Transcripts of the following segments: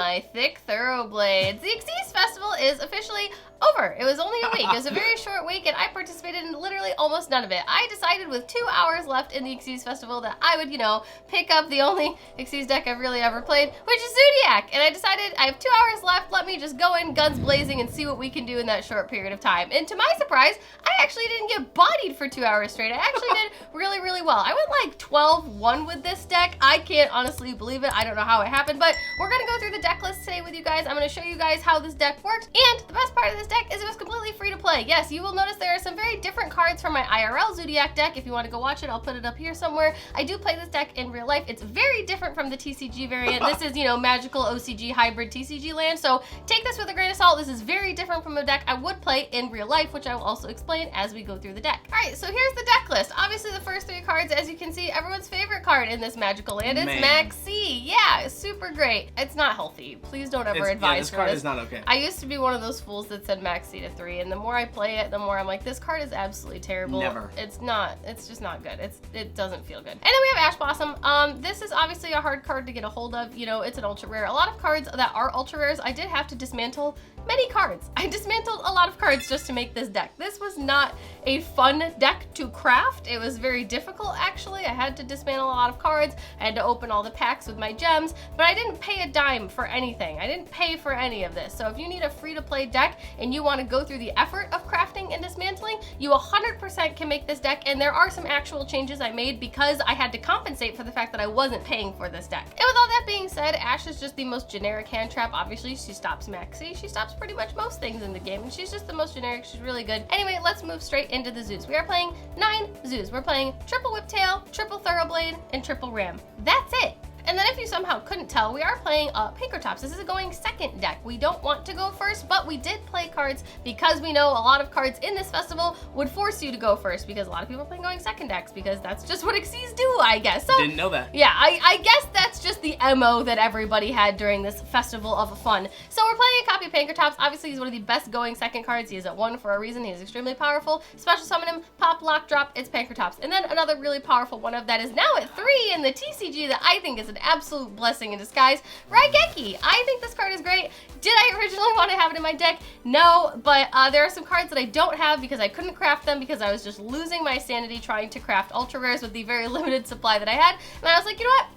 my thick thoroughblades. The Xyz Festival is officially over. It was only a week. It was a very short week, and I participated in literally almost none of it. I decided with 2 hours left in the Xyz Festival that I would, pick up the only Xyz deck I've really ever played, which is Zoodiac. And I decided I have 2 hours left. Let me just go in guns blazing and see what we can do in that short period of time. And to my surprise, I actually didn't get bodied for 2 hours straight. I actually did really, really well. I went like 12-1 with this deck. I can't honestly believe it. I don't know how it happened, but we're gonna go through the deck list today with you guys. I'm gonna show you guys how this deck works. And the best part of this deck is it was completely free to play. Yes, you will notice there are some very different cards from my IRL Zoodiac deck. If you want to go watch it, I'll put it up here somewhere. I do play this deck in real life. It's very different from the TCG variant. This is, magical OCG hybrid TCG land. So take this with a grain of salt. This is very different from a deck I would play in real life, which I will also explain as we go through the deck. All right, so here's the deck list. Obviously, the first 3 cards, as you can see, everyone's favorite card in this magical land is Maxi. Yeah, it's super great. It's not healthy. Please don't ever advise this card is not okay. I used to be one of those fools that said Maxi to 3, and the more I play it, the more I'm like, this card is absolutely terrible. Never. It's not. It's just not good. It doesn't feel good. And then we have Ash Blossom. This is obviously a hard card to get a hold of. It's an ultra rare. A lot of cards that are ultra rares, I did have to dismantle many cards. I dismantled a lot of cards just to make this deck. This was not a fun deck to craft. It was very difficult, actually. I had to dismantle a lot of cards. I had to open all the packs with my gems, but I didn't pay a dime for anything. I didn't pay for any of this. So if you need a free-to-play deck and you want to go through the effort of crafting and dismantling, you 100% can make this deck, and there are some actual changes I made because I had to compensate for the fact that I wasn't paying for this deck. And with all that being said, Ash is just the most generic hand trap. Obviously, she stops Maxi. She stops pretty much most things in the game, and she's just the most generic. She's really good. Anyway, let's move straight into the zoos. We are playing 9 zoos. We're playing triple Whiptail, triple Thoroughblade, and triple Ram. That's it. And then if you somehow couldn't tell, we are playing Pinkertops. This is a going second deck. We don't want to go first, but we did play cards because we know a lot of cards in this festival would force you to go first because a lot of people are playing going second decks because that's just what Xyz do, I guess. So, didn't know that. Yeah, I guess that's just the MO that everybody had during this festival of fun. So we're playing a copy of Pinkertops. Obviously, he's one of the best going second cards. He is at 1 for a reason. He is extremely powerful. Special summon him, pop, lock, drop, it's Pinkertops. And then another really powerful one of that is now at 3 in the TCG that I think is an absolute blessing in disguise, Raigeki. I think this card is great. Did I originally want to have it in my deck? No, but there are some cards that I don't have because I couldn't craft them because I was just losing my sanity trying to craft ultra rares with the very limited supply that I had. And I was like, you know what?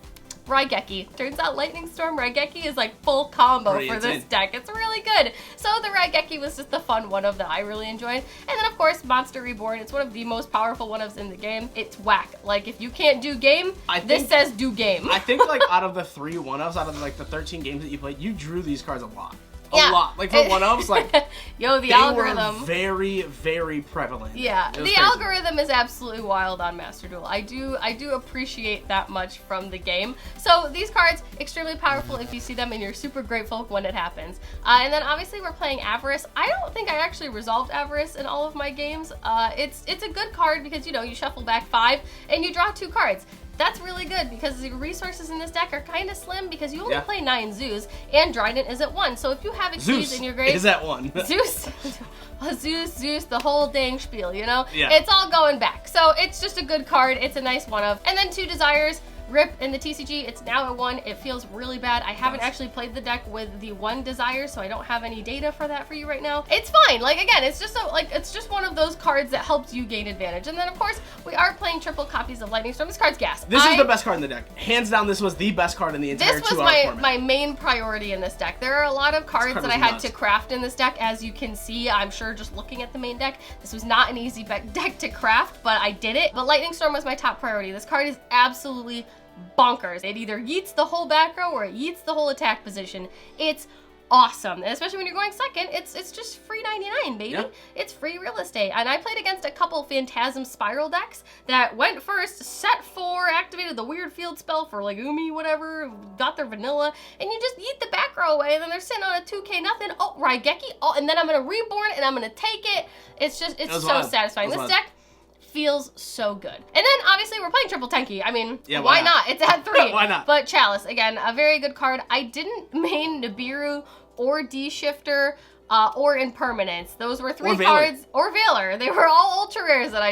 Raigeki. Turns out Lightning Storm Raigeki is like full combo for this deck. It's really good. So the Raigeki was just the fun one of that I really enjoyed. And then of course Monster Reborn. It's one of the most powerful one-ofs in the game. It's whack. Like if you can't do game, this says do game. I think like out of the 3 one-ofs, out of like the 13 games that you played, you drew these cards a lot. A lot. Like for one-ofs, like yo, the algorithm were very, very prevalent. Yeah, the algorithm is absolutely wild on Master Duel. I do appreciate that much from the game. So these cards, extremely powerful if you see them, and you're super grateful when it happens. And then obviously we're playing Avarice. I don't think I actually resolved Avarice in all of my games. It's a good card because you shuffle back 5 and you draw 2 cards. That's really good because the resources in this deck are kind of slim because you only play 9 zoos and Dryden is at 1. So if you have Xyz in your grave, is at 1. Zeus, the whole dang spiel, Yeah. It's all going back. So it's just a good card. It's a nice one of. And then 2 Desires. Rip in the TCG, it's now at 1. It feels really bad. I haven't actually played the deck with the 1 Desire, so I don't have any data for that for you right now. It's fine. Like again, it's just one of those cards that helps you gain advantage. And then of course, we are playing triple copies of Lightning Storm. This card's gas. This is the best card in the deck. Hands down, this was the best card in the entire 2-hour format. This was my main priority in this deck. There are a lot of cards that I had to craft in this deck, as you can see. I'm sure just looking at the main deck, this was not an easy deck to craft, but I did it. But Lightning Storm was my top priority. This card is absolutely bonkers. It either yeets the whole back row or it yeets the whole attack position. It's awesome, and especially when you're going second, it's just free 99, baby. Yep. It's free real estate. And I played against a couple Phantasm Spiral decks that went first, set 4, activated the weird field spell for like Umi, whatever, got their vanilla, and you just yeet the back row away, and then they're sitting on a 2k nothing. Oh, Raigeki. Oh, and then I'm gonna reborn and I'm gonna take it. It's just, it's so satisfying. This deck feels so good. And then obviously we're playing triple Tenki. I mean, why not? It's at 3. Why not? But Chalice, again, a very good card. I didn't main Nibiru or D-Shifter or Impermanence. Those were 3 cards, or Valor. They were all ultra rares that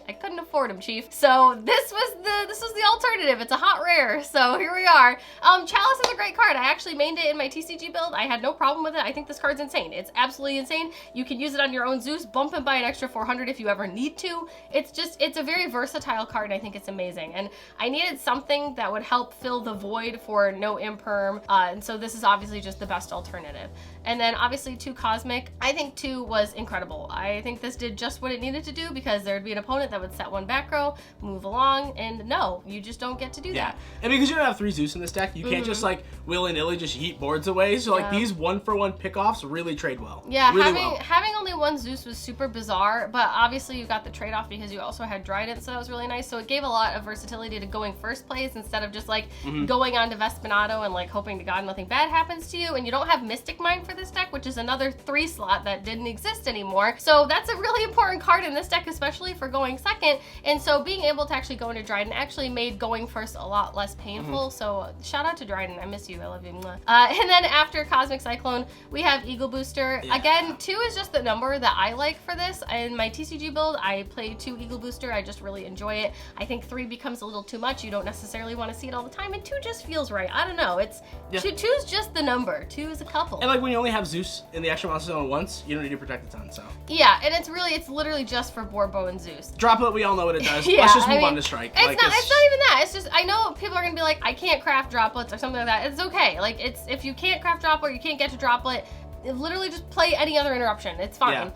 I couldn't afford them, Chief. So this was the alternative. It's a hot rare. So here we are. Chalice is a great card. I actually mained it in my TCG build. I had no problem with it. I think this card's insane. It's absolutely insane. You can use it on your own Zeus, bump him by an extra 400 if you ever need to. It's a very versatile card, and I think it's amazing. And I needed something that would help fill the void for no imperm, and so this is obviously just the best alternative. And then obviously 2 Cosmic. I think 2 was incredible. I think this did just what it needed to do, because there would be an opponent that would set 1 back row, move along, and no, you just don't get to do that. And because you don't have 3 Zeus in this deck, you can't just like willy-nilly just yeet boards away. So like these 1-for-1 pickoffs really trade well. Yeah, really having only 1 Zeus was super bizarre, but obviously you got the trade-off because you also had Dryden, so that was really nice. So it gave a lot of versatility to going first place instead of just like going on to Vespinato and like hoping to God nothing bad happens to you. And you don't have Mystic Mind for this deck, which is another 3 slot that didn't exist anymore. So that's a really important card in this deck, especially for going second. And so being able to actually go into Dryden actually made going first a lot less painful. So shout out to Dryden. I miss you. I love you. And then after Cosmic Cyclone, we have Eagle Booster. Again, 2 is just the number that I like for this. In my TCG build, I play 2 Eagle Booster. I just really enjoy it. I think 3 becomes a little too much. You don't necessarily want to see it all the time, and 2 just feels right. I don't know. It's 2's just the number. 2 is a couple. And like when you only have Zeus in the extra monster zone once, you don't need to protect a ton. So yeah, and it's literally just for Borbo and Zeus. Droplet, we all know what it does. Let's just move on to Strike. It's not even that. It's just, I know people are gonna be like, I can't craft droplets or something like that. It's okay. Like, if you can't craft droplet, you can't get to droplet, literally just play any other interruption. It's fine.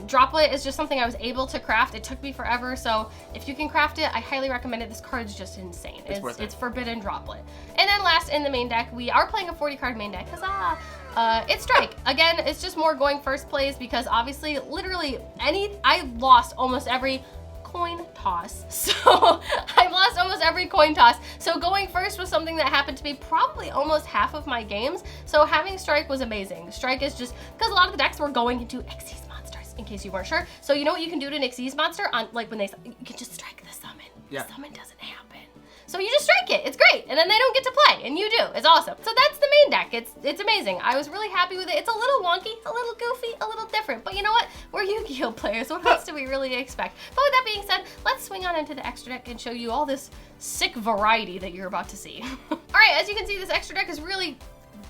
Droplet is just something I was able to craft. It took me forever, so if you can craft it, I highly recommend it. This card is just insane. It's Forbidden Droplet. And then last in the main deck, we are playing a 40 card main deck. Huzzah! It's Strike. Again, it's just more going first plays because obviously, literally, I lost almost every coin toss. So I've lost almost every coin toss. So going first was something that happened to me probably almost half of my games. So having Strike was amazing. Strike is just, because a lot of the decks were going into Xyz monsters, in case you weren't sure. So you know what you can do to an Xyz monster? On like when you can just strike the summon. The summon doesn't happen. So you just strike it. It's great. And then they don't get to play, and you do. It's awesome. So that's the main deck. It's amazing. I was really happy with it. It's a little wonky, a little goofy, a little different. But you know what? We're Yu-Gi-Oh players. What else do we really expect? But with that being said, let's swing on into the extra deck and show you all this sick variety that you're about to see. All right, as you can see, this extra deck is really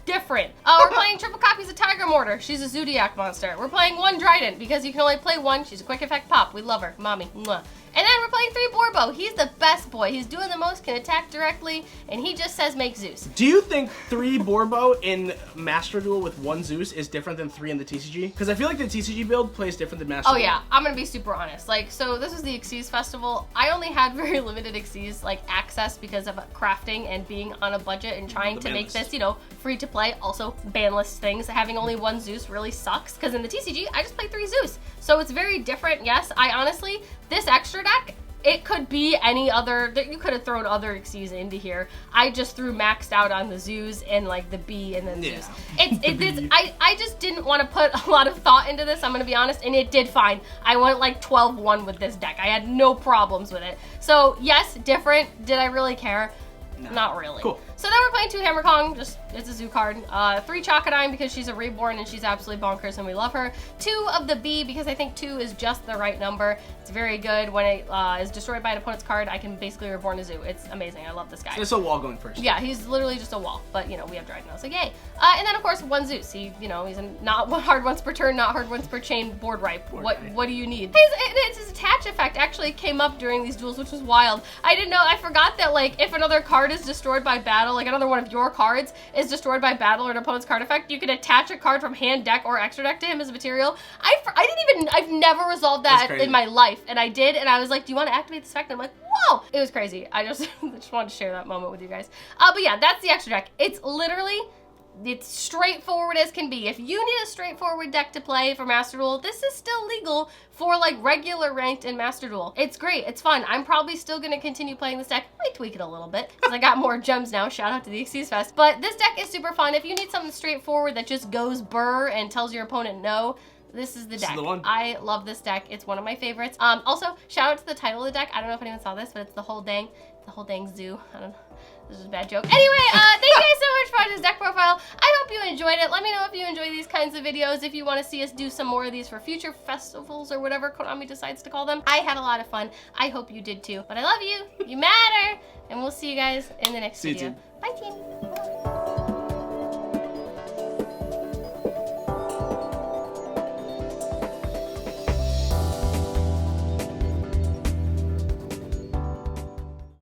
different. We're playing triple copies of Tiger Mortar. She's a Zoodiac monster. We're playing 1 Dryden because you can only play 1. She's a quick effect pop. We love her. Mommy. Mwah. And then we're playing 3 Borbo. He's the best boy. He's doing the most, can attack directly, and he just says make Zeus. Do you think 3 Borbo in Master Duel with 1 Zeus is different than 3 in the TCG? Because I feel like the TCG build plays different than Master Duel. Oh yeah, I'm gonna be super honest. Like, so this was the Xyz Festival. I only had very limited Xyz like access because of crafting and being on a budget and trying to make this, you know, free to play. Also, banlist things. Having only 1 Zeus really sucks because in the TCG, I just play 3 Zeus. So it's very different. Yes, I honestly, this extra deck, it could be any other, you could have thrown other Xyz into here. I just threw maxed out on the Zeus and like the B and then Zeus. I just didn't want to put a lot of thought into this, I'm gonna be honest, and it did fine. I went like 12-1 with this deck. I had no problems with it. So yes, different. Did I really care? No. Not really. Cool. So then we're playing 2 Hammer Kong, just it's a Zoo card. 3 Chocodine because she's a reborn and she's absolutely bonkers and we love her. 2 of the B because I think 2 is just the right number. It's very good. When it is destroyed by an opponent's card, I can basically reborn a Zoo. It's amazing. I love this guy. So it's a wall going first. Yeah, he's literally just a wall. But you know, we have Dryden now, so yay. And then of course 1 Zeus. He, you know, he's a not hard once per turn, not hard once per chain, board ripe. What do you need? His attach effect actually came up during these duels, which was wild. I didn't know. I forgot that like if another card is destroyed by battle, like another one of your cards is destroyed by battle or an opponent's card effect, you can attach a card from hand, deck, or extra deck to him as a material. I've never resolved that in my life, and I did, and I was like, do you want to activate this effect? And I'm like, whoa! It was crazy. I just wanted to share that moment with you guys. But yeah, that's the extra deck. It's straightforward as can be. If you need a straightforward deck to play for Master Duel, this is still legal for like regular ranked in Master Duel. It's great. It's fun. I'm probably still going to continue playing this deck. I might tweak it a little bit because I got more gems now. Shout out to the Xyz Fest. But this deck is super fun. If you need something straightforward that just goes burr and tells your opponent no, this is the deck. The one. I love this deck. It's one of my favorites. Also, shout out to the title of the deck. I don't know if anyone saw this, but it's the whole dang zoo. I don't know. This is a bad joke. Anyway, thank you guys so much for watching this deck profile. I hope you enjoyed it. Let me know if you enjoy these kinds of videos, if you want to see us do some more of these for future festivals or whatever Konami decides to call them. I had a lot of fun. I hope you did too. But I love you. You matter. And we'll see you guys in the next video. Bye, team.